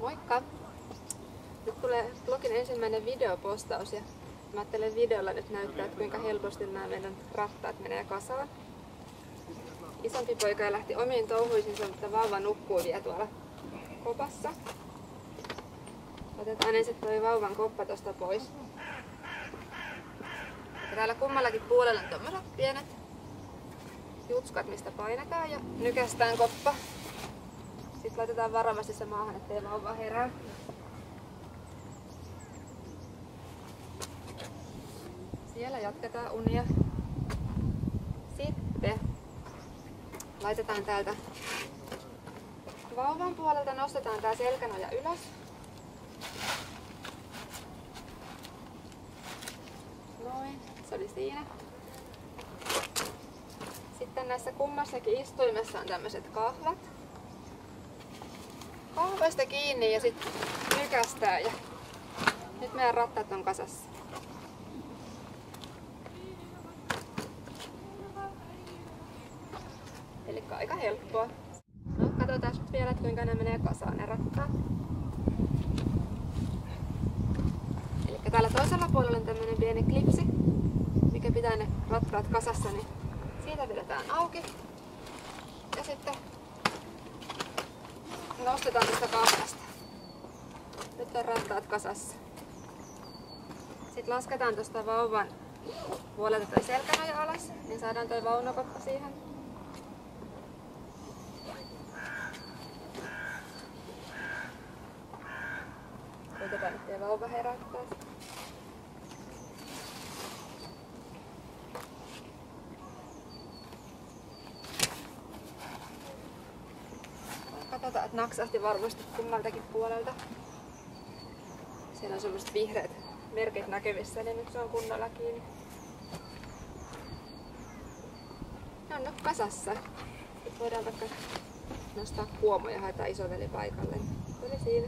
Moikka! Nyt tulee blogin ensimmäinen videopostaus ja mä ajattelen videolla nyt näyttää, että kuinka helposti nämä meidän rattaat menee kasaan. Isompi poika lähti omiin touhuisinsa, mutta vauva nukkuu vielä tuolla kopassa. Otetaan ensin toi vauvan koppa tosta pois. Ja täällä kummallakin puolella on tommoset pienet jutskat, mistä painetaan ja nykästään koppa. Sitten laitetaan varovasti se maahan, ettei vauva herää. Siellä jatketaan unia. Sitten laitetaan täältä vauvan puolelta, nostetaan tää selkänoja ylös. Noin, se oli siinä. Sitten näissä kummassakin istuimessa on tämmöiset kahvat. Kahvasta kiinni ja sitten nykästään ja nyt meidän rattaat on kasassa. Elikkä aika helppoa. No, katsotaan nyt vielä, että kuinka ne menee kasaan ne rattaat. Elikkä täällä toisella puolella on tämmönen pieni klipsi, mikä pitää ne rattaat kasassa, niin siitä vedetään auki. Ja sitten nostetaan tästä kahvasta. Nyt on rattaat kasassa. Sitten lasketaan tuosta vauvan puolelta toi selkänoja alas, niin saadaan toi vaunukoppa siihen. Koitetaan, ettei vauva herättäisi. Katsotaan, että naksahti varmasti kummaltakin puolelta. Siellä on semmoset vihreät merkit näkyvissä, niin nyt se on kunnolla kiinni. Ne on nyt kasassa. Nyt voidaan vaikka nostaa kuomo ja haetaan isoveli paikalle. Se oli siinä.